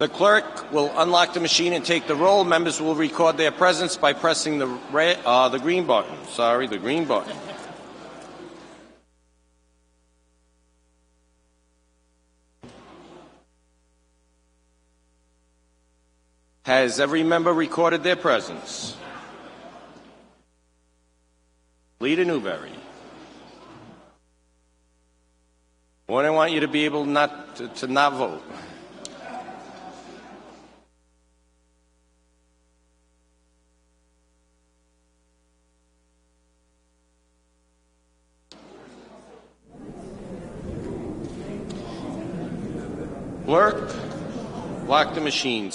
The clerk will unlock the machine and take the roll. Members will record their presence by pressing the green button. Sorry, the green button. Has every member recorded their presence? Leader Newberry. What I want you to be able to not vote. Clerk, lock the machine.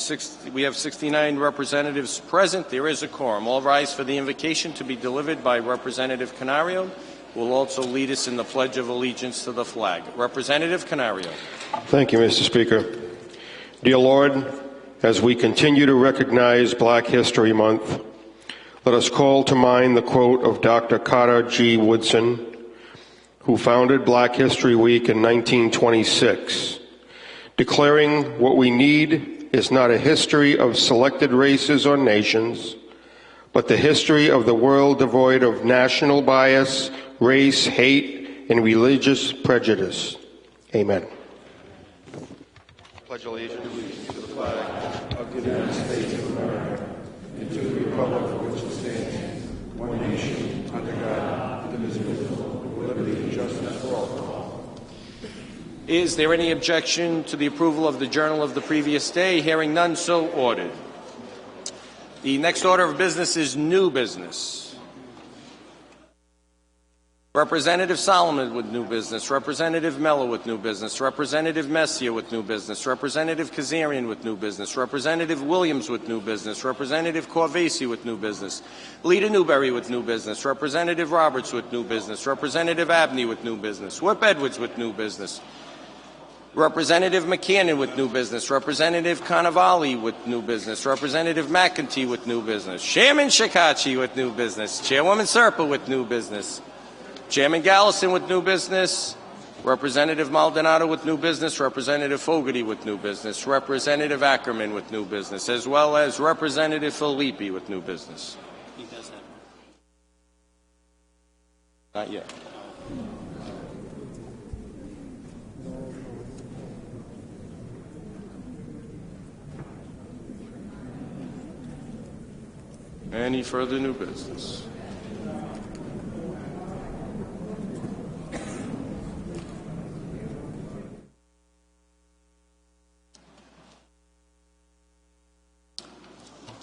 We have 69 representatives present. There is a quorum. All rise for the invocation to be delivered by Representative Canario, who will also lead us in the Pledge of Allegiance to the flag. Representative Canario. Thank you, Mr. Speaker. Dear Lord, as we continue to recognize Black History Month, let us call to mind the quote of Dr. Carter G. Woodson, who founded Black History Week in 1926. Declaring what we need is not a history of selected races or nations, but the history of the world devoid of national bias, race, hate, and religious prejudice. Amen. Pledge allegiance to the flag of the United States of America and to the republic for which it stands, one nation, under God, indivisible, with liberty and justice for all. Is there any objection to the approval of the journal of the previous day? Hearing none, so ordered. The next order of business is new business. Representative Solomon with new business, Representative Mello with new business, Representative Messier with new business, Representative Kazarian with new business, Representative Williams with new business, Representative Corvasi with new business, Leader Newberry with new business, Representative Roberts with new business, Representative Abney with new business, Whip Edwards with new business, Representative McCannon with new business, Representative Cannavale with new business, Representative McEntee with new business, Chairman Shikachi with new business, Chairwoman Serpa with new business, Chairman Gallison with new business, Representative Maldonado with new business, Representative Fogarty with new business, Representative Ackerman with new business, as well as Representative Filippi with new business. He does have one. Not yet. Any further new business?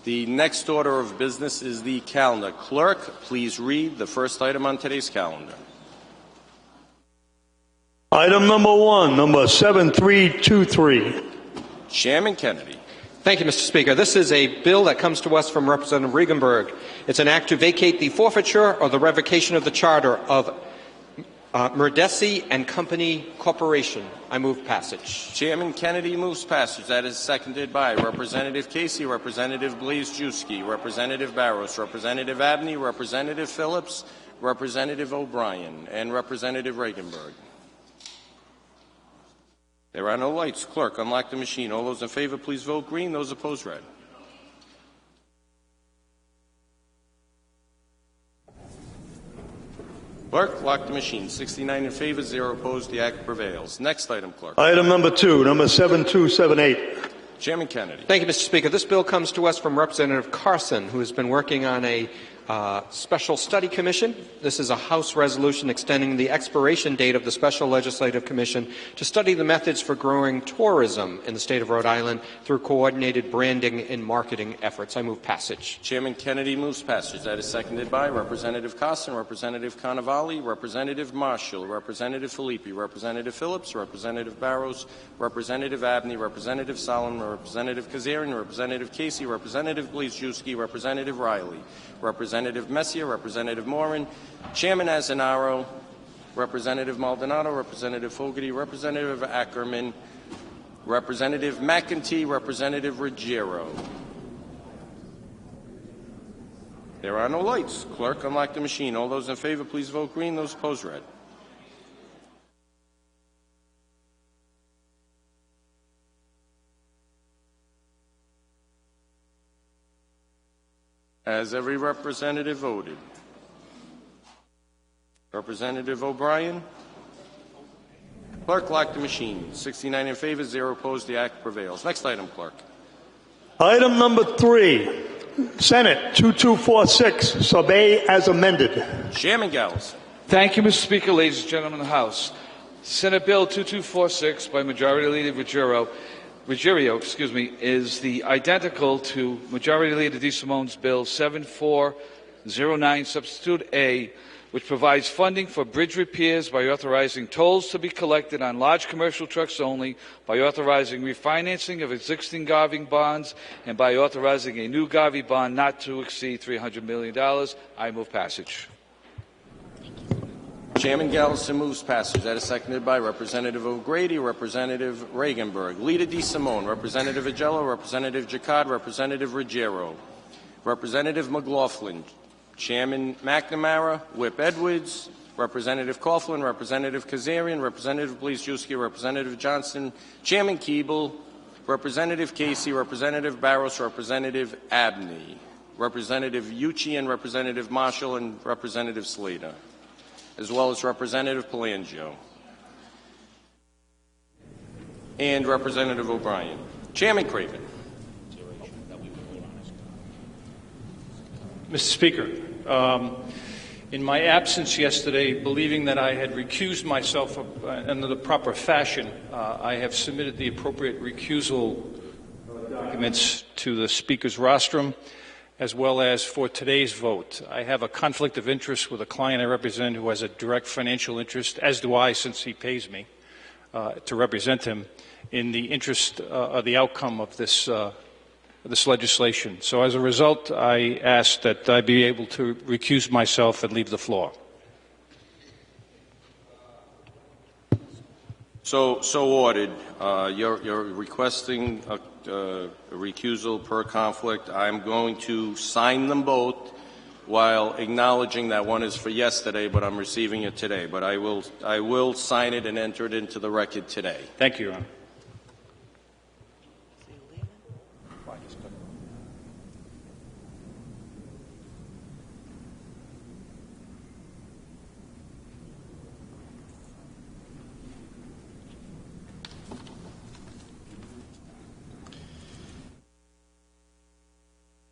The next order of business is the calendar. Clerk, please read the first item on today's calendar. Item number 1, number 7323. Chairman Kennedy. Thank you, Mr. Speaker. This is a bill that comes to us from Representative Regenberg. It's an act to vacate the forfeiture or the revocation of the charter of Merdesi and Company Corporation. I move passage. Chairman Kennedy moves passage. That is seconded by Representative Casey, Representative Blazejewski, Representative Barros, Representative Abney, Representative Phillips, Representative O'Brien, and Representative Regenberg. There are no lights. Clerk, unlock the machine. All those in favor, please vote green. Those opposed, red. Clerk, lock the machine. 69 in favor, 0 opposed. The act prevails. Next item, Clerk. Item number 2, number 7278. Chairman Kennedy. Thank you, Mr. Speaker. This bill comes to us from Representative Carson, who has been working on a Special Study Commission. This is a House resolution extending the expiration date of the Special Legislative Commission to study the methods for growing tourism in the state of Rhode Island through coordinated branding and marketing efforts. I move passage. Chairman Kennedy moves passage. That is seconded by Representative Carson, Representative Cannavale, Representative Marshall, Representative Filippi, Representative Phillips, Representative Barros, Representative Abney, Representative Solomon, Representative Kazarian, Representative Casey, Representative Blazejewski, Representative Riley, Representative Messier, Representative Morin, Chairman Azanaro, Representative Maldonado, Representative Fogarty, Representative Ackerman, Representative McEntee, Representative Ruggiero. There are no lights. Clerk, unlock the machine. All those in favor, please vote green. Those opposed, red. Has every representative voted? Representative O'Brien? Clerk, lock the machine. 69 in favor, 0 opposed. The act prevails. Next item, Clerk. Item number 3, Senate 2246, sub A as amended. Chairman Gals. Thank you, Mr. Speaker. Ladies and gentlemen of the House. Senate Bill 2246 by Majority Leader Ruggiero, is the identical to Majority Leader DeSimone's Bill 7409, Substitute A, which provides funding for bridge repairs by authorizing tolls to be collected on large commercial trucks only, by authorizing refinancing of existing Garvey bonds, and by authorizing a new Garvey bond not to exceed $300 million. I move passage. Chairman Galveston moves passage. That is seconded by Representative O'Grady, Representative Regenberg, Leader DeSimone, Representative Agello, Representative Jacquard, Representative Ruggiero, Representative McLaughlin, Chairman McNamara, Whip Edwards, Representative Coughlin, Representative Kazarian, Representative Blizewski, Representative Johnson, Chairman Keeble, Representative Casey, Representative Barros, Representative Abney, Representative Ucci, and Representative Marshall, and Representative Slater, as well as Representative Palangio and Representative O'Brien. Chairman Craven. Mr. Speaker, in my absence yesterday, believing that I had recused myself under the proper fashion, I have submitted the appropriate recusal documents to the Speaker's rostrum, as well as for today's vote. I have a conflict of interest with a client I represent who has a direct financial interest, as do I, since he pays me to represent him, in the interest of the outcome of this legislation. So as a result, I ask that I be able to recuse myself and leave the floor. So ordered. You're requesting a recusal per conflict. I'm going to sign them both while acknowledging that one is for yesterday, but I'm receiving it today. But I will sign it and enter it into the record today. Thank you, Your Honor.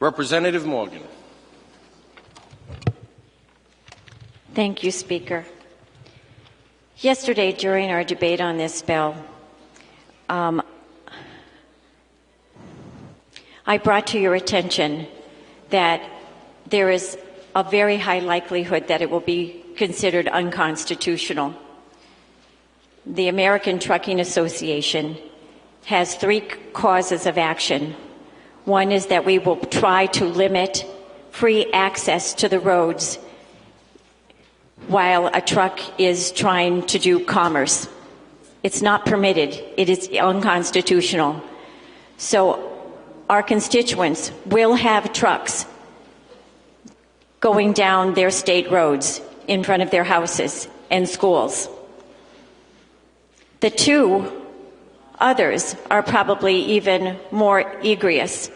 Representative Morgan. Thank you, Speaker. Yesterday, during our debate on this bill, I brought to your attention that there is a very high likelihood that it will be considered unconstitutional. The American Trucking Association has 3 causes of action. One is that we will try to limit free access to the roads while a truck is trying to do commerce. It's not permitted. It is unconstitutional. So our constituents will have trucks going down their state roads in front of their houses and schools. The 2 others are probably even more egregious,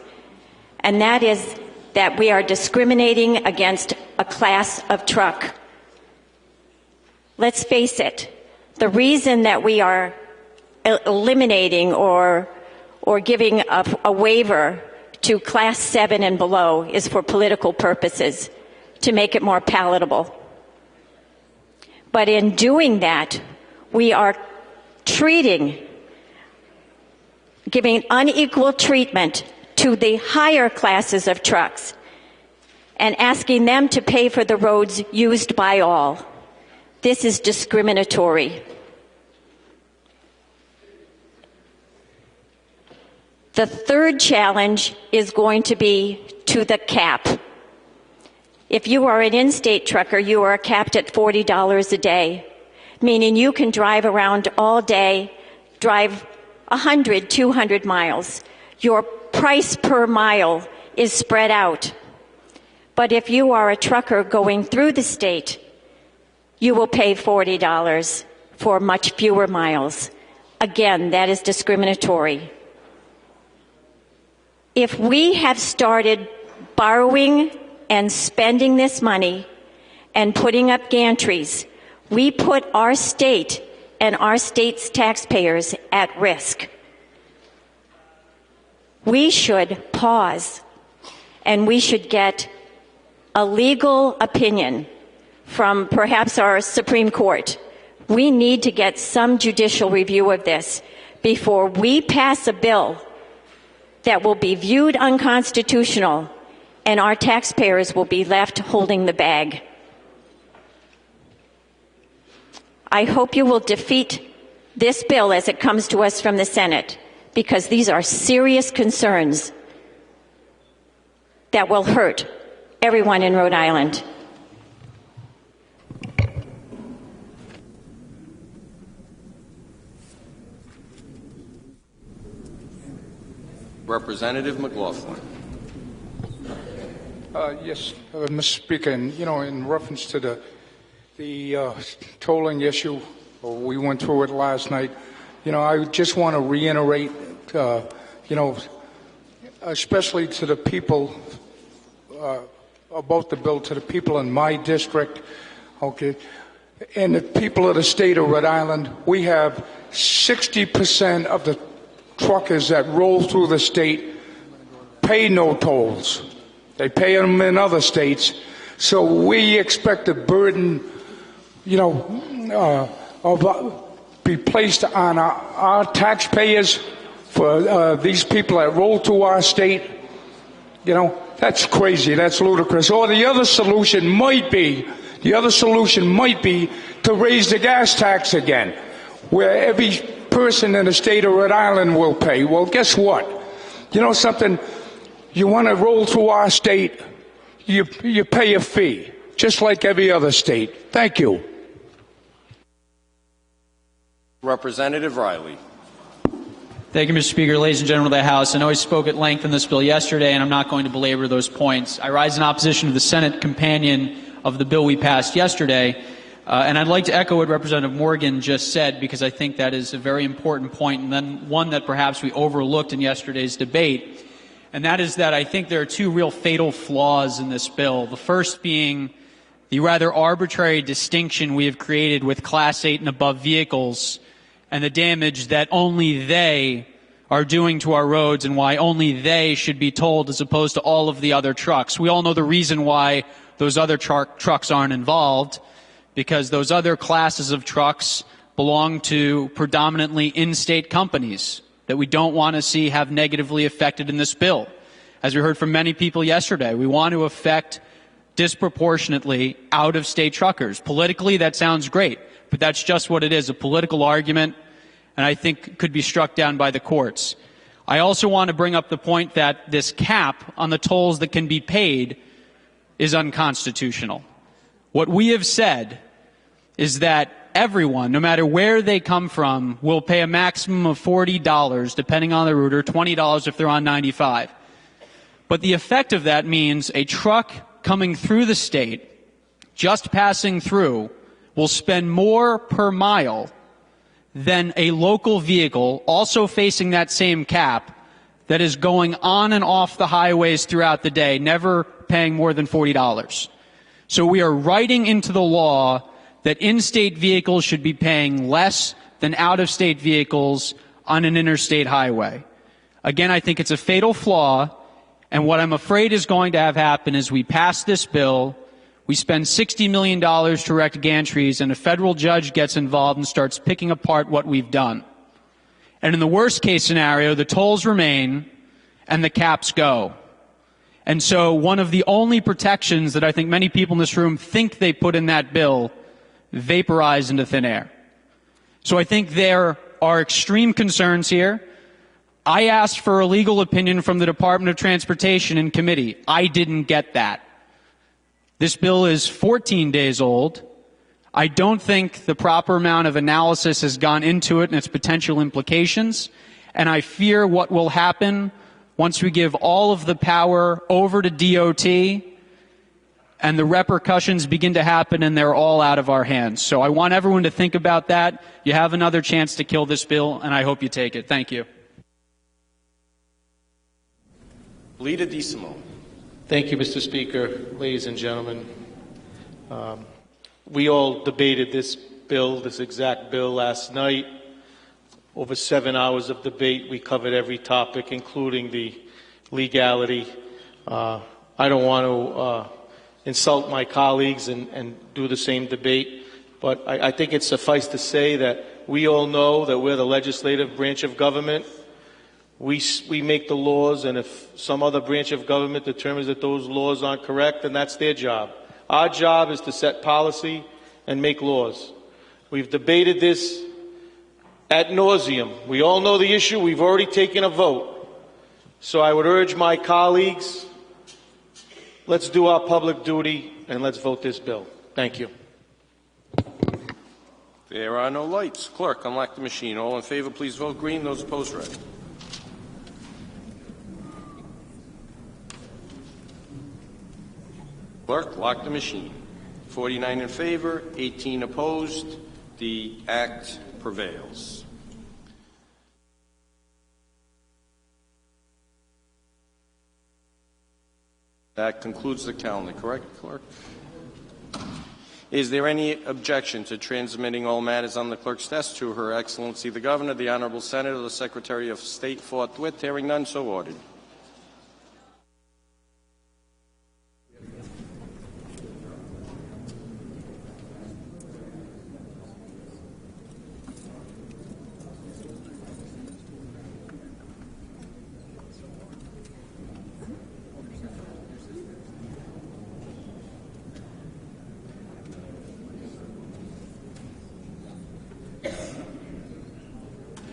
and that is that we are discriminating against a class of truck. Let's face it, the reason that we are eliminating or giving a waiver to Class 7 and below is for political purposes, to make it more palatable. But in doing that, we are giving unequal treatment to the higher classes of trucks and asking them to pay for the roads used by all. This is discriminatory. The 3rd challenge is going to be to the cap. If you are an in-state trucker, you are capped at $40 a day, meaning you can drive around all day, drive 100, 200 miles. Your price per mile is spread out. But if you are a trucker going through the state, you will pay $40 for much fewer miles. Again, that is discriminatory. If we have started borrowing and spending this money and putting up gantries, we put our state and our state's taxpayers at risk. We should pause, and we should get a legal opinion from perhaps our Supreme Court. We need to get some judicial review of this before we pass a bill that will be viewed unconstitutional and our taxpayers will be left holding the bag. I hope you will defeat this bill as it comes to us from the Senate, because these are serious concerns that will hurt everyone in Rhode Island. Representative McLaughlin. Yes, Mr. Speaker, and in reference to the tolling issue, we went through it last night. I just want to reiterate, especially to the people about the bill, to the people in my district, okay, and the people of the state of Rhode Island. We have 60% of the truckers that roll through the state pay no tolls. They pay them in other states. So we expect the burden, be placed on our taxpayers for these people that roll through our state. That's crazy. That's ludicrous. Or the other solution might be to raise the gas tax again, where every person in the state of Rhode Island will pay. Well, guess what? Something? You want to roll through our state, you pay a fee, just like every other state. Thank you. Representative Riley. Thank you, Mr. Speaker. Ladies and gentlemen of the House, I know I spoke at length on this bill yesterday, and I'm not going to belabor those points. I rise in opposition to the Senate companion of the bill we passed yesterday, and I'd like to echo what Representative Morgan just said, because I think that is a very important point, and then one that perhaps we overlooked in yesterday's debate. And that is that I think there are two real fatal flaws in this bill. The first being the rather arbitrary distinction we have created with Class 8 and above vehicles and the damage that only they are doing to our roads and why only they should be tolled as opposed to all of the other trucks. We all know the reason why those other trucks aren't involved, because those other classes of trucks belong to predominantly in-state companies that we don't want to see have negatively affected in this bill. As we heard from many people yesterday, we want to affect disproportionately out-of-state truckers. Politically, that sounds great, but that's just what it is, a political argument, and I think could be struck down by the courts. I also want to bring up the point that this cap on the tolls that can be paid is unconstitutional. What we have said is that everyone, no matter where they come from, will pay a maximum of $40, depending on the route, or $20 if they're on 95. But the effect of that means a truck coming through the state, just passing through, will spend more per mile than a local vehicle, also facing that same cap, that is going on and off the highways throughout the day, never paying more than $40. So we are writing into the law that in-state vehicles should be paying less than out-of-state vehicles on an interstate highway. Again, I think it's a fatal flaw, and what I'm afraid is going to have happen is we pass this bill, we spend $60 million to erect gantries, and a federal judge gets involved and starts picking apart what we've done. And in the worst-case scenario, the tolls remain and the caps go. And so one of the only protections that I think many people in this room think they put in that bill vaporize into thin air. So I think there are extreme concerns here. I asked for a legal opinion from the Department of Transportation in committee. I didn't get that. This bill is 14 days old. I don't think the proper amount of analysis has gone into it and its potential implications, and I fear what will happen once we give all of the power over to DOT and the repercussions begin to happen and they're all out of our hands. So I want everyone to think about that. You have another chance to kill this bill, and I hope you take it. Thank you. Lita DeSimone. Thank you, Mr. Speaker. Ladies and gentlemen, we all debated this bill, this exact bill, last night. Over 7 hours of debate. We covered every topic, including the legality. I don't want to insult my colleagues and do the same debate, but I think it's suffice to say that we all know that we're the legislative branch of government. We make the laws, and if some other branch of government determines that those laws aren't correct, then that's their job. Our job is to set policy and make laws. We've debated this ad nauseum. We all know the issue. We've already taken a vote. So I would urge my colleagues, let's do our public duty and let's vote this bill. Thank you. There are no lights. Clerk, unlock the machine. All in favor, please vote green. Those opposed, red. Clerk, lock the machine. 49 in favor, 18 opposed. The act prevails. That concludes the calendar, correct, Clerk? Is there any objection to transmitting all matters on the Clerk's desk to Her Excellency the Governor, the Honorable Senator, the Secretary of State forthwith? Hearing none, so ordered.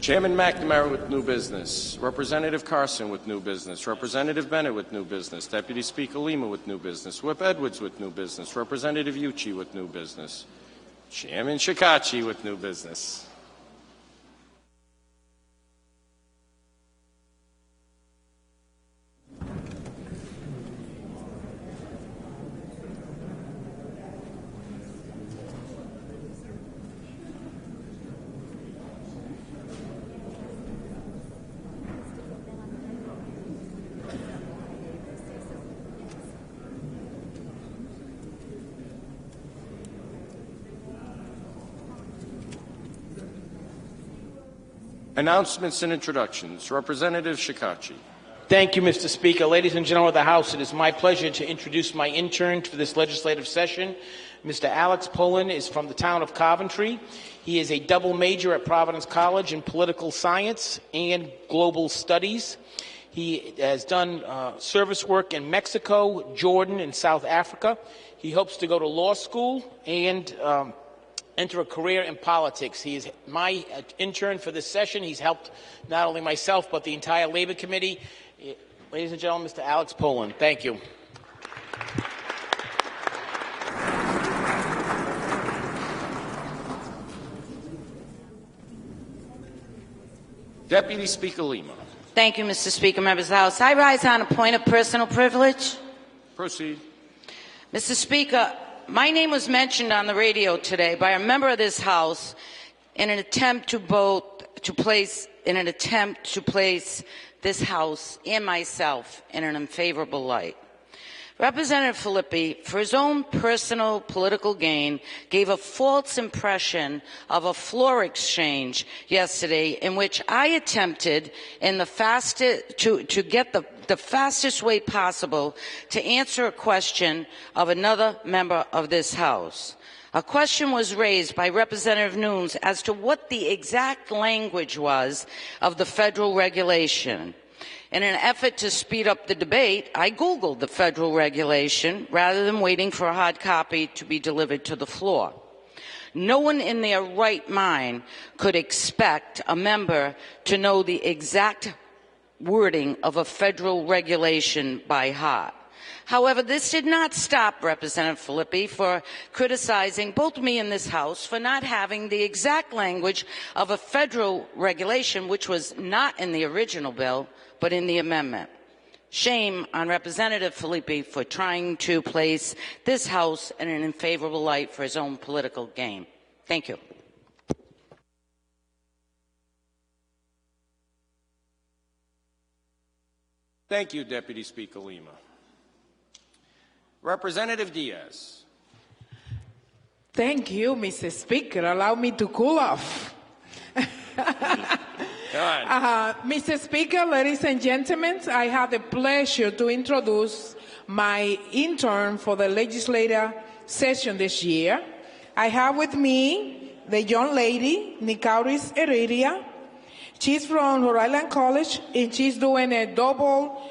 Chairman McNamara with new business. Representative Carson with new business. Representative Bennett with new business. Deputy Speaker Lima with new business. Whip Edwards with new business. Representative Ucci with new business. Chairman Shikachi with new business. Announcements and introductions. Representative Shikachi. Thank you, Mr. Speaker. Ladies and gentlemen of the House, it is my pleasure to introduce my intern for this legislative session. Mr. Alex Pullen is from the town of Coventry. He is a double major at Providence College in political science and global studies. He has done service work in Mexico, Jordan, and South Africa. He hopes to go to law school and enter a career in politics. He is my intern for this session. He's helped not only myself, but the entire Labor Committee. Ladies and gentlemen, Mr. Alex Pullen. Thank you. Deputy Speaker Lima. Thank you, Mr. Speaker, members of the House. I rise on a point of personal privilege. Proceed. Mr. Speaker, my name was mentioned on the radio today by a member of this House in an attempt to place this House and myself in an unfavorable light. Representative Filippi, for his own personal political gain, gave a false impression of a floor exchange yesterday in which I attempted in the fastest to get the fastest way possible to answer a question of another member of this House. A question was raised by Representative Nunes as to what the exact language was of the federal regulation. In an effort to speed up the debate, I Googled the federal regulation rather than waiting for a hard copy to be delivered to the floor. No one in their right mind could expect a member to know the exact wording of a federal regulation by heart. However, this did not stop Representative Filippi for criticizing both me and this House for not having the exact language of a federal regulation, which was not in the original bill, but in the amendment. Shame on Representative Filippi for trying to place this House in an unfavorable light for his own political gain. Thank you. Thank you, Deputy Speaker Lima. Representative Diaz. Thank you, Mr. Speaker. Allow me to cool off. Mr. Speaker, ladies and gentlemen, I have the pleasure to introduce my intern for the legislative session this year. I have with me the young lady, Nicauris Heredia. She's from Rhode Island College, and she's doing a double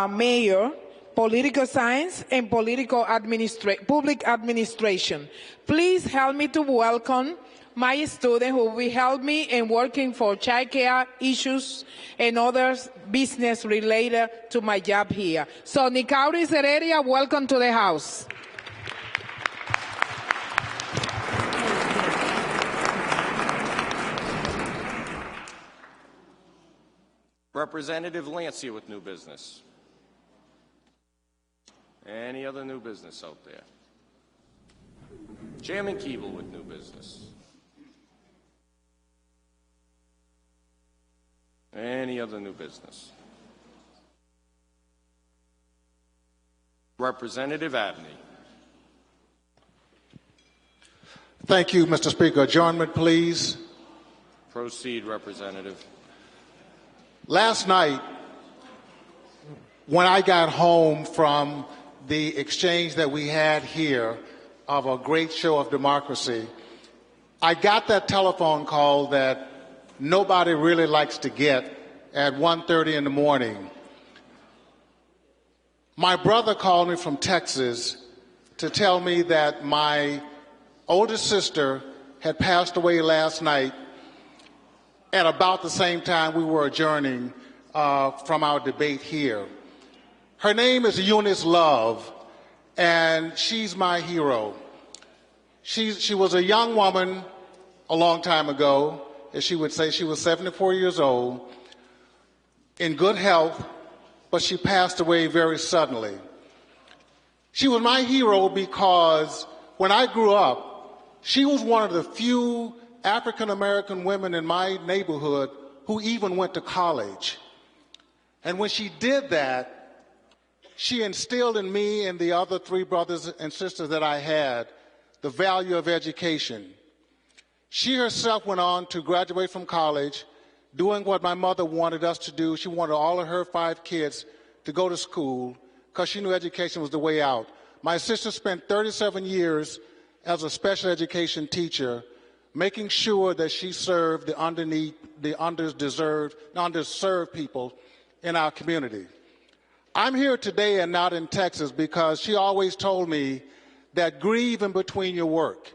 major, political science and public administration. Please help me to welcome my student who will help me in working for child care issues and other business related to my job here. So, Nicauris Heredia, welcome to the House. Representative Lancia with new business. Any other new business out there? Chairman Keeble with new business. Any other new business? Representative Abney. Thank you, Mr. Speaker. Adjournment, please. Proceed, Representative. Last night, when I got home from the exchange that we had here of a great show of democracy, I got that telephone call that nobody really likes to get at 1:30 in the morning. My brother called me from Texas to tell me that my oldest sister had passed away last night at about the same time we were adjourning from our debate here. Her name is Eunice Love, and she's my hero. She was a young woman a long time ago, as she would say. She was 74 years old, in good health, but she passed away very suddenly. She was my hero because when I grew up, she was one of the few African-American women in my neighborhood who even went to college. And when she did that, she instilled in me and the other three brothers and sisters that I had the value of education. She herself went on to graduate from college, doing what my mother wanted us to do. She wanted all of her 5 kids to go to school because she knew education was the way out. My sister spent 37 years as a special education teacher, making sure that she served the underserved people in our community. I'm here today and not in Texas because she always told me that grieve in between your work.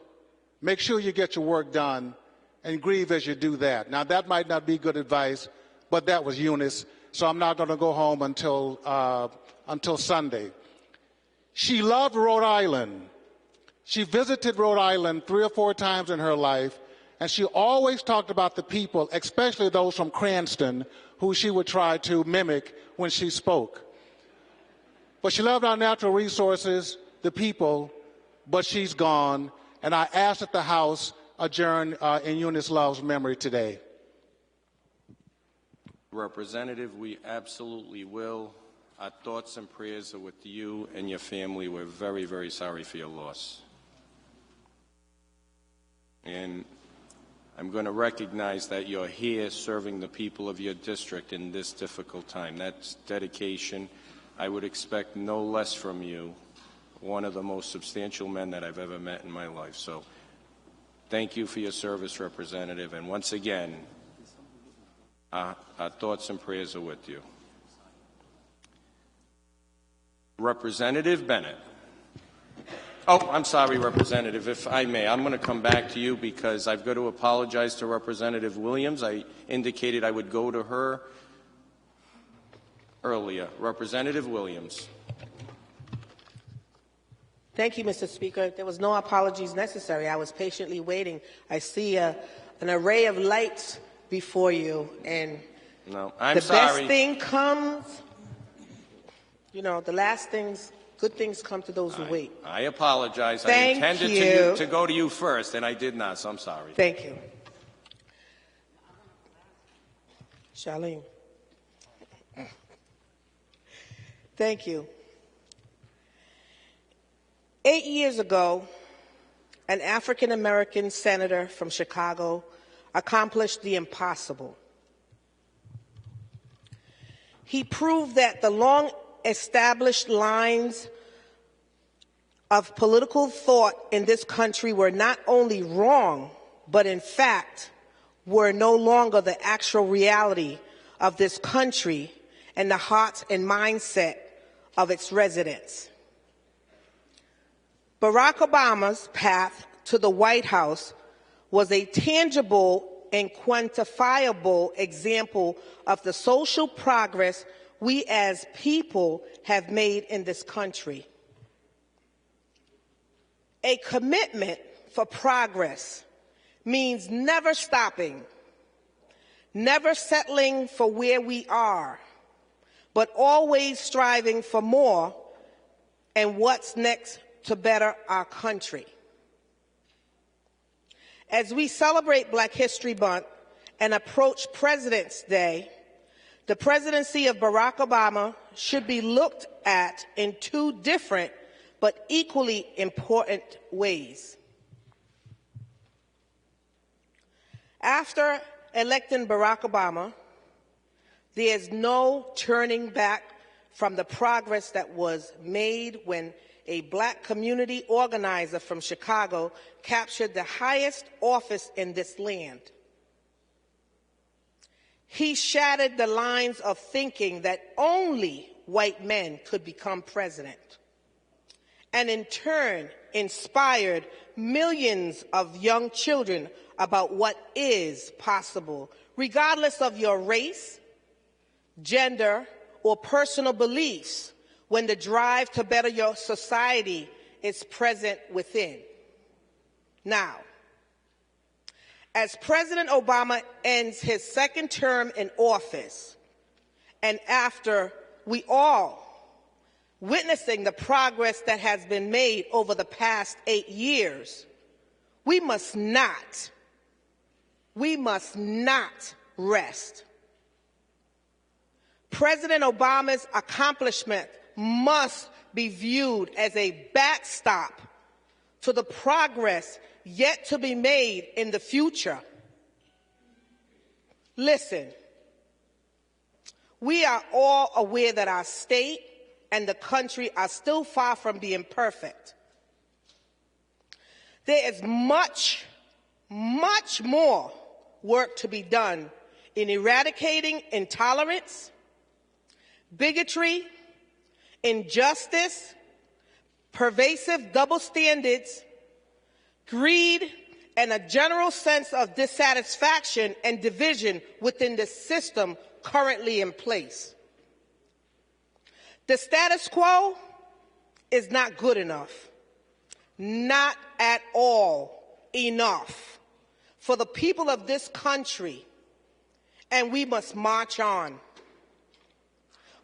Make sure you get your work done and grieve as you do that. Now, that might not be good advice, but that was Eunice, so I'm not going to go home until Sunday. She loved Rhode Island. She visited Rhode Island 3 or 4 times in her life, and she always talked about the people, especially those from Cranston, who she would try to mimic when she spoke. But she loved our natural resources, the people, but she's gone, and I asked that the House adjourn in Eunice Love's memory today. Representative, we absolutely will. Our thoughts and prayers are with you and your family. We're very, very sorry for your loss. And I'm going to recognize that you're here serving the people of your district in this difficult time. That's dedication. I would expect no less from you, one of the most substantial men that I've ever met in my life. So thank you for your service, Representative. And once again, our thoughts and prayers are with you. Representative Bennett. Oh, I'm sorry, Representative, if I may. I'm going to come back to you because I've got to apologize to Representative Williams. I indicated I would go to her earlier. Representative Williams. Thank you, Mr. Speaker. There was no apologies necessary. I was patiently waiting. I see an array of lights before you, and no, I'm the sorry. best thing comes, the last things, good things come to those who wait. I apologize. Thank I intended to go to you first, and I did not, so I'm sorry. Thank you. Charlene. Thank you. 8 years ago, an African American senator from Chicago accomplished the impossible. He proved that the long established lines of political thought in this country were not only wrong, but in fact were no longer the actual reality of this country and the hearts and mindset of its residents. Barack Obama's path to the White House was a tangible and quantifiable example of the social progress we as people have made in this country. A commitment for progress means never stopping, never settling for where we are, but always striving for more and what's next to better our country. As we celebrate Black History Month and approach President's Day, the presidency of Barack Obama should be looked at in two different but equally important ways. After electing Barack Obama, there is no turning back from the progress that was made when a Black community organizer from Chicago captured the highest office in this land. He shattered the lines of thinking that only white men could become president, and in turn inspired millions of young children about what is possible, regardless of your race, gender, or personal beliefs, when the drive to better your society is present within. Now, as President Obama ends his second term in office, and after we all witnessing the progress that has been made over the past 8 years, we must not rest. President Obama's accomplishment must be viewed as a backstop to the progress yet to be made in the future. Listen, we are all aware that our state and the country are still far from being perfect. There is much more work to be done in eradicating intolerance, bigotry, injustice, pervasive double standards, greed, and a general sense of dissatisfaction and division within the system currently in place. The status quo is not good enough, not at all enough for the people of this country, and we must march on.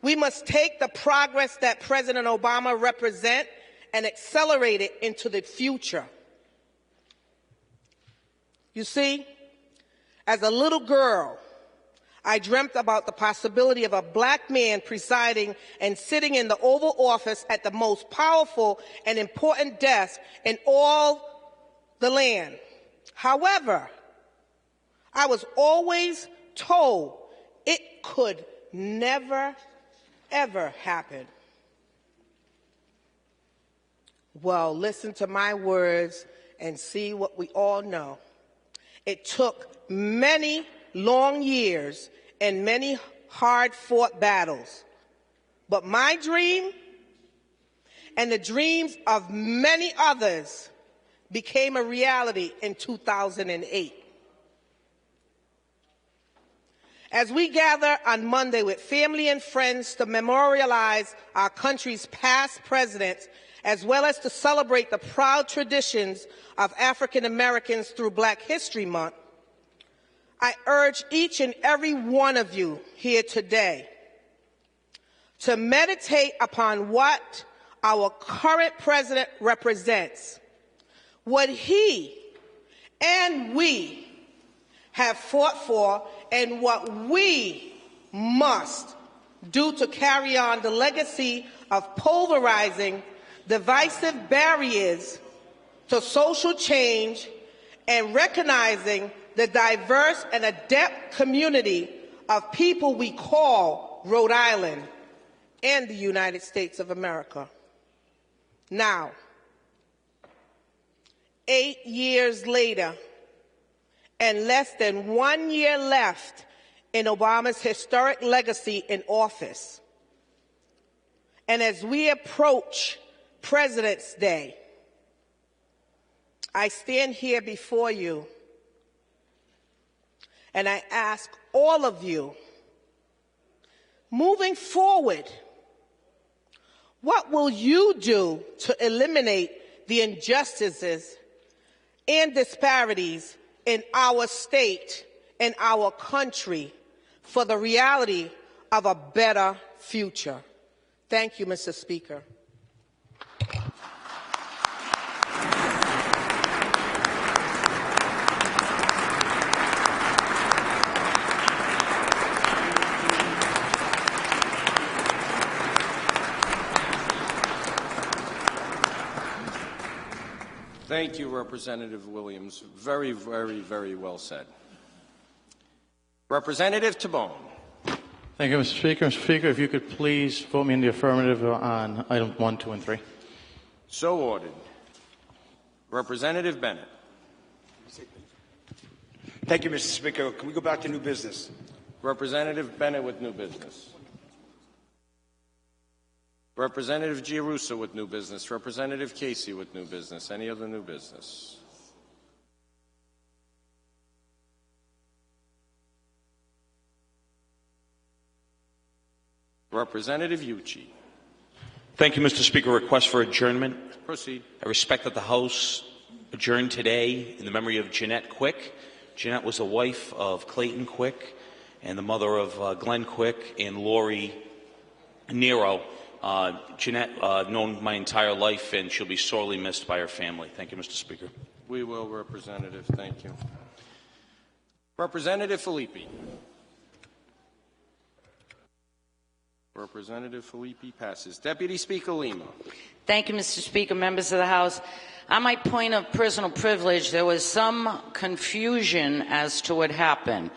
We must take the progress that President Obama represents and accelerate it into the future. You see, as a little girl, I dreamt about the possibility of a Black man presiding and sitting in the Oval Office at the most powerful and important desk in all the land. However, I was always told it could never, ever happen. Well, listen to my words and see what we all know. It took many long years and many hard-fought battles. But my dream and the dreams of many others became a reality in 2008. As we gather on Monday with family and friends to memorialize our country's past presidents, as well as to celebrate the proud traditions of African Americans through Black History Month, I urge each and every one of you here today to meditate upon what our current president represents, what he and we have fought for, and what we must do to carry on the legacy of pulverizing divisive barriers to social change, and recognizing the diverse and adept community of people we call Rhode Island and the United States of America. Now, 8 years later, and less than 1 year left in Obama's historic legacy in office, and as we approach President's Day, I stand here before you and I ask all of you, moving forward, what will you do to eliminate the injustices and disparities in our state and our country for the reality of a better future? Thank you, Mr. Speaker. Thank you, Representative Williams. Very, very, very well said. Representative Tabone. Thank you, Mr. Speaker. Mr. Speaker, if you could please vote me in the affirmative on items 1, 2, and 3. So ordered. Representative Bennett. Thank you, Mr. Speaker. Can we go back to new business? Representative Bennett with new business. Representative Giarrusso with new business. Representative Casey with new business. Any other new business? Representative Ucci. Thank you, Mr. Speaker. Request for adjournment. Proceed. I respect that the House adjourned today in the memory of Jeanette Quick. Jeanette was the wife of Clayton Quick and the mother of Glenn Quick and Lori Nero. Jeanette, known my entire life, and she'll be sorely missed by her family. Thank you, Mr. Speaker. We will, Representative. Thank you. Representative Filippi. Representative Filippi passes. Deputy Speaker Lima. Thank you, Mr. Speaker, members of the House. On my point of personal privilege, there was some confusion as to what happened.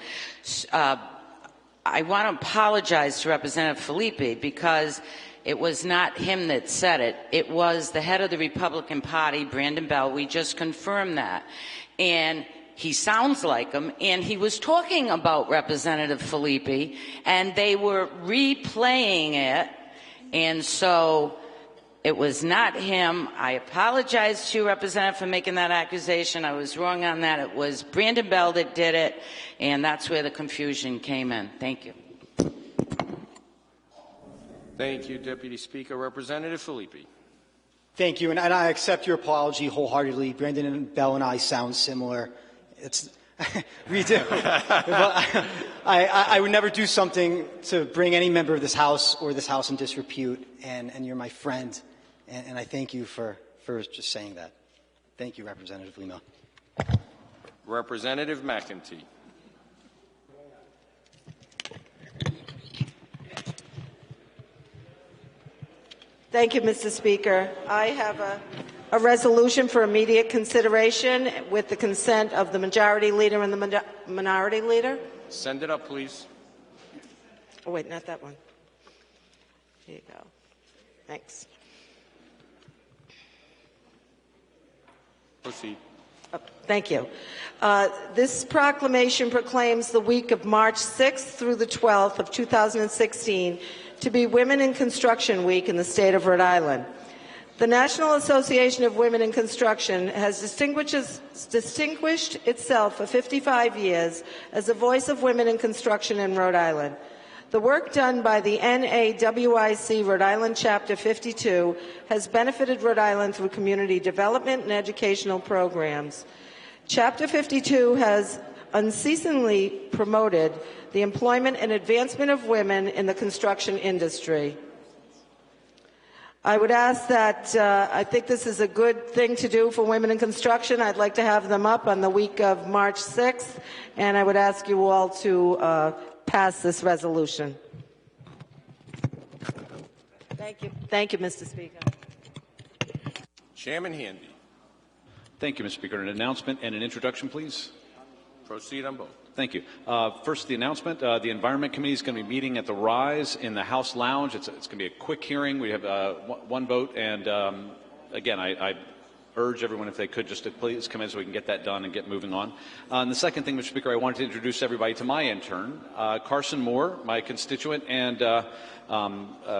I want to apologize to Representative Filippi because it was not him that said it. It was the head of the Republican Party, Brandon Bell. We just confirmed that. And he sounds like him. And he was talking about Representative Filippi, and they were replaying it. And so it was not him. I apologize to you, Representative, for making that accusation. I was wrong on that. It was Brandon Bell that did it, and that's where the confusion came in. Thank you. Thank you, Deputy Speaker. Representative Filippi. Thank you, and I accept your apology wholeheartedly. Brandon and Bell and I sound similar. We do. I would never do something to bring any member of this House or this House in disrepute, and you're my friend, and I thank you for just saying that. Thank you, Representative Lima. Representative McEntee. Thank you, Mr. Speaker. I have a resolution for immediate consideration with the consent of the Majority Leader and the Minority Leader. Send it up, please. Oh, wait, not that one. Here you go. Thanks. Proceed. Thank you. This proclamation proclaims the week of March 6th through the 12th of 2016 to be Women in Construction Week in the state of Rhode Island. The National Association of Women in Construction has distinguished itself for 55 years as a voice of women in construction in Rhode Island. The work done by the NAWIC Rhode Island Chapter 52 has benefited Rhode Island through community development and educational programs. Chapter 52 has unceasingly promoted the employment and advancement of women in the construction industry. I would ask that, I think this is a good thing to do for women in construction. I'd like to have them up on the week of March 6th, and I would ask you all to pass this resolution. Thank you. Thank you, Mr. Speaker. Chairman Handy. Thank you, Mr. Speaker. An announcement and an introduction, please. Proceed on both. Thank you. First, the announcement. The Environment Committee is going to be meeting at the Rise in the House Lounge. It's going to be a quick hearing. We have one vote. And again, I urge everyone, if they could, just to please come in so we can get that done and get moving on. And the second thing, Mr. Speaker, I wanted to introduce everybody to my intern, Carson Moore, my constituent, and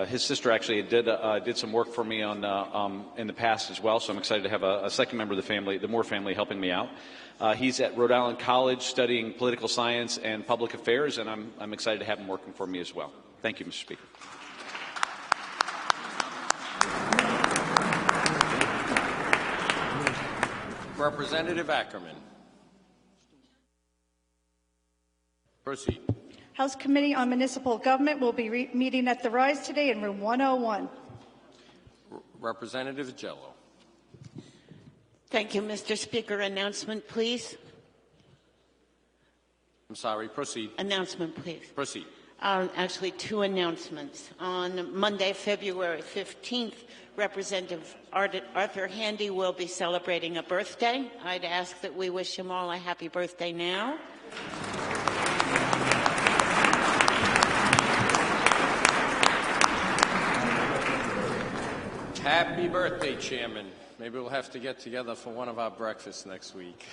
his sister actually did some work for me on in the past as well. So I'm excited to have a second member of the family, the Moore family, helping me out. He's at Rhode Island College studying political science and public affairs, and I'm excited to have him working for me as well. Thank you, Mr. Speaker. Representative Ackerman. Proceed. House Committee on Municipal Government will be meeting at the Rise today in room 101. Representative Jello. Thank you, Mr. Speaker. Announcement, please. I'm sorry. Proceed. Announcement, please. Proceed. Actually, two announcements. On Monday, February 15th, Representative Arthur Handy will be celebrating a birthday. I'd ask that we wish him all a happy birthday now. Happy birthday, Chairman. Maybe we'll have to get together for one of our breakfasts next week.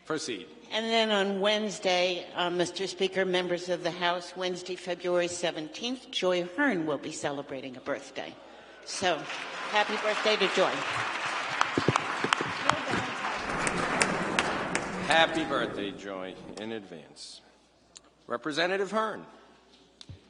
Proceed. And then on Wednesday, Mr. Speaker, members of the House, Wednesday, February 17th, Joy Hearn will be celebrating a birthday. So, happy birthday to Joy. Happy birthday, Joy, in advance. Representative Hearn.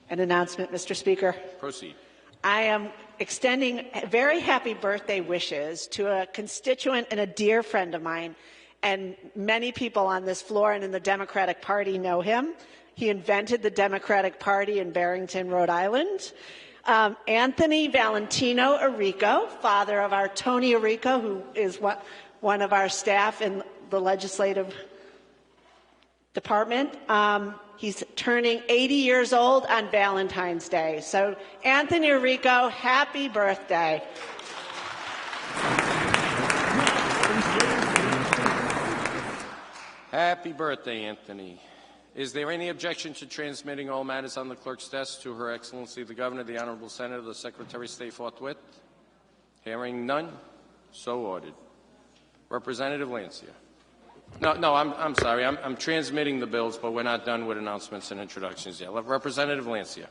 An announcement, Mr. Speaker. Proceed. I am extending very happy birthday wishes to a constituent and a dear friend of mine, and many people on this floor and in the Democratic Party know him. He invented the Democratic Party in Barrington, Rhode Island. Anthony Valentino Arrico, father of our Tony Arrico, who is one of our staff in the legislative department. He's turning 80 years old on Valentine's Day. So, Anthony Arrico, happy birthday. Happy birthday, Anthony. Is there any objection to transmitting all matters on the clerk's desk to Her Excellency the Governor, the Honorable Senator, the Secretary of State forthwith? Hearing none, so ordered. Representative Lancia. No, I'm sorry. I'm transmitting the bills, but we're not done with announcements and introductions yet. Representative Lancia.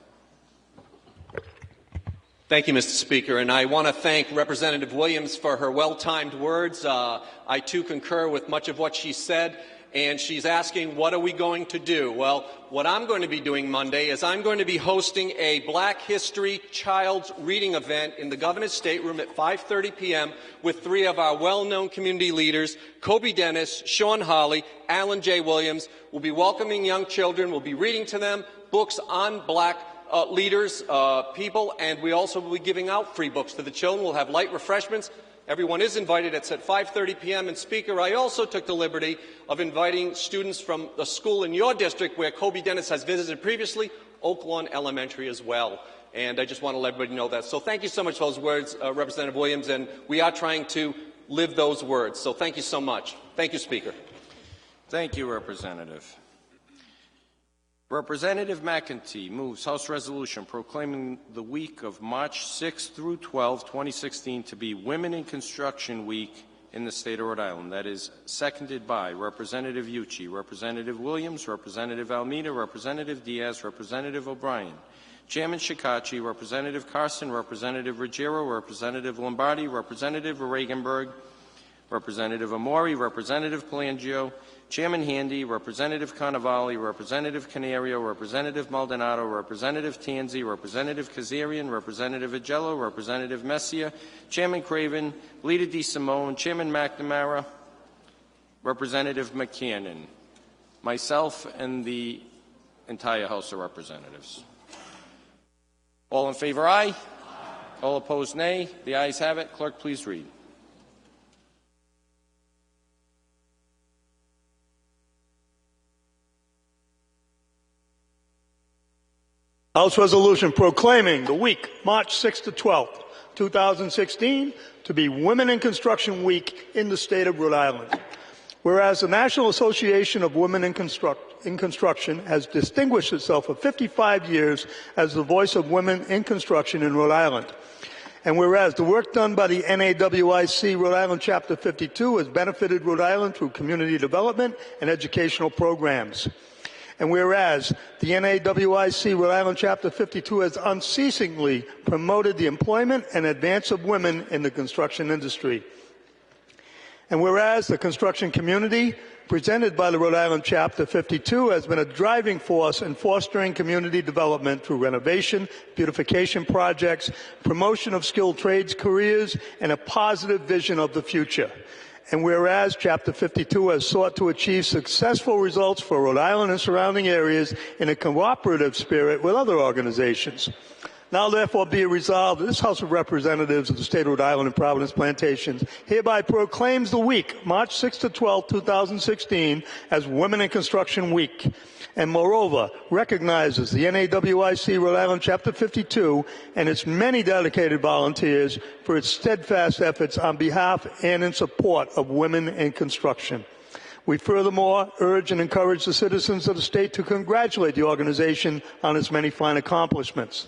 Thank you, Mr. Speaker, and I want to thank Representative Williams for her well-timed words. I, too, concur with much of what she said, and she's asking, what are we going to do? Well, what I'm going to be doing Monday is I'm going to be hosting a Black History Child's Reading event in the Governor's Stateroom at 5:30 p.m. with three of our well-known community leaders, Kobe Dennis, Sean Hawley, Alan J. Williams. We'll be welcoming young children. We'll be reading to them books on Black leaders, people, and we also will be giving out free books to the children. We'll have light refreshments. Everyone is invited. It's at 5:30 p.m. And, Speaker, I also took the liberty of inviting students from the school in your district where Kobe Dennis has visited previously, Oak Lawn Elementary as well. And I just want to let everybody know that. So thank you so much for those words, Representative Williams, and we are trying to live those words. So thank you so much. Thank you, Speaker. Thank you, Representative. Representative McEntee moves House Resolution proclaiming the week of March 6 through 12, 2016 to be Women in Construction Week in the state of Rhode Island. That is seconded by Representative Ucci, Representative Williams, Representative Almeida, Representative Diaz, Representative O'Brien, Chairman Shikachi, Representative Carson, Representative Ruggiero, Representative Lombardi, Representative Reaganberg, Representative Amori, Representative Palangio, Chairman Handy, Representative Cannavale, Representative Canario, Representative Maldonado, Representative Tanzi, Representative Kazarian, Representative Agello, Representative Messia, Chairman Craven, Leader DeSimone, Chairman McNamara, Representative McCannon, myself, and the entire House of Representatives. All in favor, aye. All opposed, nay. The ayes have it. Clerk, please read. House Resolution proclaiming the week, March 6th to 12th, 2016 to be Women in Construction Week in the state of Rhode Island. Whereas the National Association of Women in Construction has distinguished itself for 55 years as the voice of women in construction in Rhode Island. And whereas the work done by the NAWIC Rhode Island Chapter 52 has benefited Rhode Island through community development and educational programs. And whereas the NAWIC Rhode Island Chapter 52 has unceasingly promoted the employment and advance of women in the construction industry. And whereas the construction community, presented by the Rhode Island Chapter 52, has been a driving force in fostering community development through renovation, beautification projects, promotion of skilled trades careers, and a positive vision of the future. And whereas Chapter 52 has sought to achieve successful results for Rhode Island and surrounding areas in a cooperative spirit with other organizations. Now, therefore, be it resolved that this House of Representatives of the State of Rhode Island and Providence Plantations hereby proclaims the week, March 6 to 12, 2016, as Women in Construction Week, and moreover, recognizes the NAWIC Rhode Island Chapter 52 and its many dedicated volunteers for its steadfast efforts on behalf and in support of women in construction. We furthermore urge and encourage the citizens of the state to congratulate the organization on its many fine accomplishments.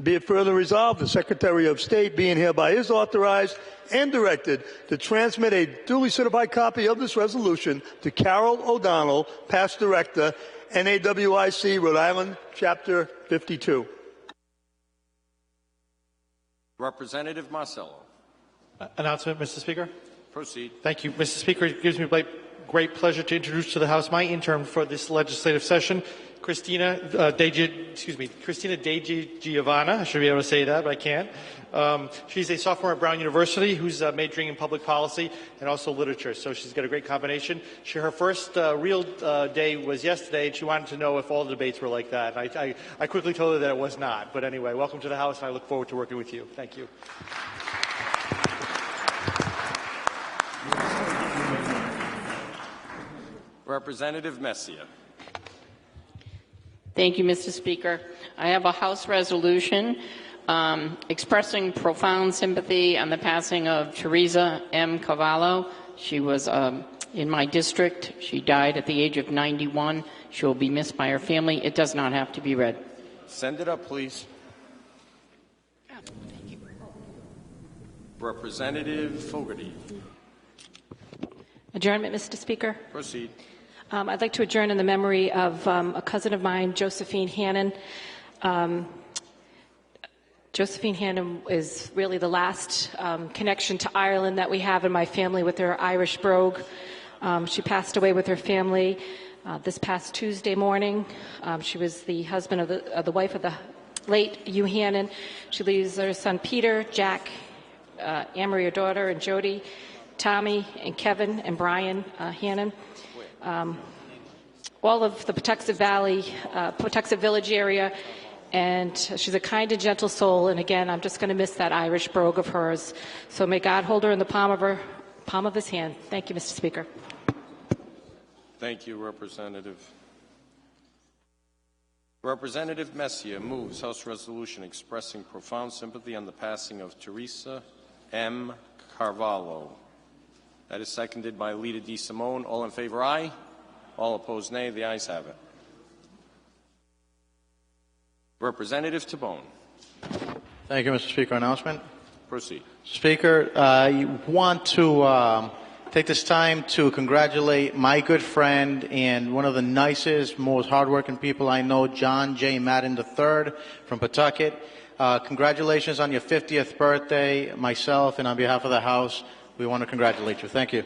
Be it further resolved, the Secretary of State being hereby is authorized and directed to transmit a duly certified copy of this resolution to Carol O'Donnell, past Director, NAWIC Rhode Island, Chapter 52. Representative Marcello. Announcement, Mr. Speaker. Proceed. Thank you, Mr. Speaker. It gives me great pleasure to introduce to the House my intern for this legislative session, Christina Deji Giovanna. I should be able to say that, but I can't. She's a sophomore at Brown University who's majoring in public policy and also literature, so she's got a great combination. Her first real day was yesterday, and she wanted to know if all the debates were like that. I quickly told her that it was not. But anyway, welcome to the House, and I look forward to working with you. Thank you. Representative Messier. Thank you, Mr. Speaker. I have a House resolution expressing profound sympathy on the passing of Teresa M. Cavallo. She was in my district. She died at the age of 91. She will be missed by her family. It does not have to be read. Send it up, please. Representative Fogarty. Adjournment, Mr. Speaker. Proceed. I'd like to adjourn in the memory of a cousin of mine, Josephine Hannon. Josephine Hannon is really the last connection to Ireland that we have in my family with her Irish brogue. She passed away with her family this past Tuesday morning. She was the husband of the wife of the late Hugh Hannon. She leaves her son Peter, Jack, Anne-Marie, her daughter, and Jody, Tommy, and Kevin, and Brian Hannon. All of the Patuxent Valley, Patuxent Village area, and she's a kind and gentle soul. And again, I'm just going to miss that Irish brogue of hers. So may God hold her in the palm of His hand. Thank you, Mr. Speaker. Thank you, Representative. Representative Messier moves House Resolution expressing profound sympathy on the passing of Teresa M. Carvalho. That is seconded by Lita D. Simone. All in favor, aye. All opposed, nay. The ayes have it. Representative Tabone. Thank you, Mr. Speaker. Announcement. Proceed. Speaker, I want to take this time to congratulate my good friend and one of the nicest, most hardworking people I know, John J. Madden III from Pawtucket. Congratulations on your 50th birthday. Myself and on behalf of the House, we want to congratulate you. Thank you.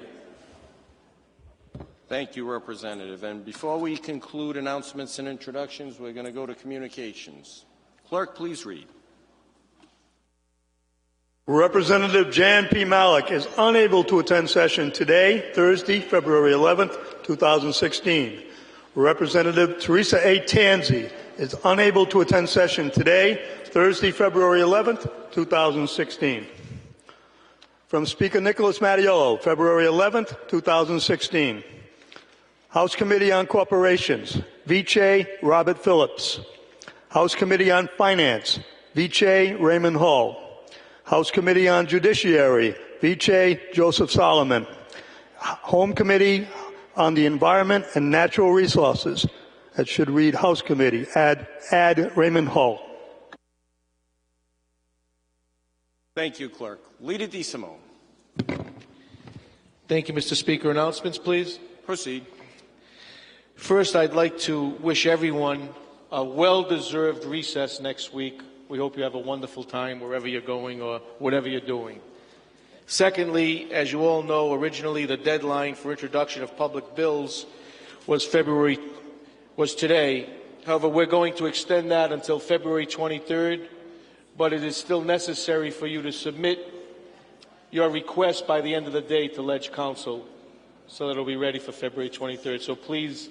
Thank you, Representative. And before we conclude announcements and introductions, we're going to go to communications. Clerk, please read. Representative Jan P. Malik is unable to attend session today, Thursday, February 11th, 2016. Representative Teresa A. Tansey is unable to attend session today, Thursday, February 11th, 2016. From Speaker Nicholas Mattiello, February 11th, 2016. House Committee on Corporations, Vice Robert Phillips. House Committee on Finance, Vice Raymond Hall. House Committee on Judiciary, Vice Joseph Solomon. Home Committee on the Environment and Natural Resources. That should read House Committee. Add Raymond Hull. Thank you, Clerk. Leader DeSimone. Thank you, Mr. Speaker. Announcements, please. Proceed. First, I'd like to wish everyone a well-deserved recess next week. We hope you have a wonderful time wherever you're going or whatever you're doing. Secondly, as you all know, originally the deadline for introduction of public bills was today. However, we're going to extend that until February 23rd, but it is still necessary for you to submit your request by the end of the day to Ledge Council so that it'll be ready for February 23rd. So please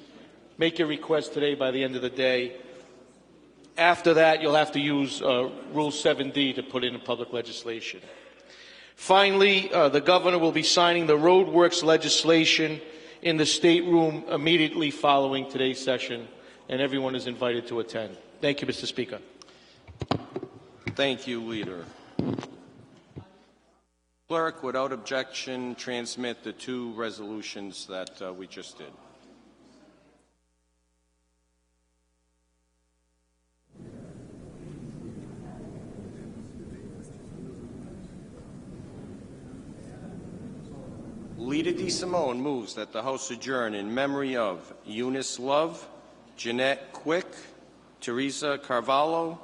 make your request today by the end of the day. After that, you'll have to use Rule 7D to put in public legislation. Finally, the governor will be signing the roadworks legislation in the state room immediately following today's session, and everyone is invited to attend. Thank you, Mr. Speaker. Thank you, Leader. Clerk, without objection, transmit the two resolutions that we just did. Leader DeSimone moves that the House adjourn in memory of Eunice Love, Jeanette Quick, Teresa Carvalho,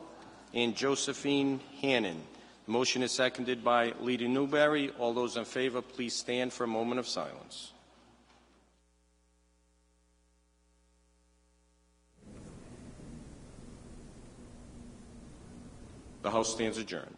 and Josephine Hannon. The motion is seconded by Leader Newberry. All those in favor, please stand for a moment of silence. The House stands adjourned.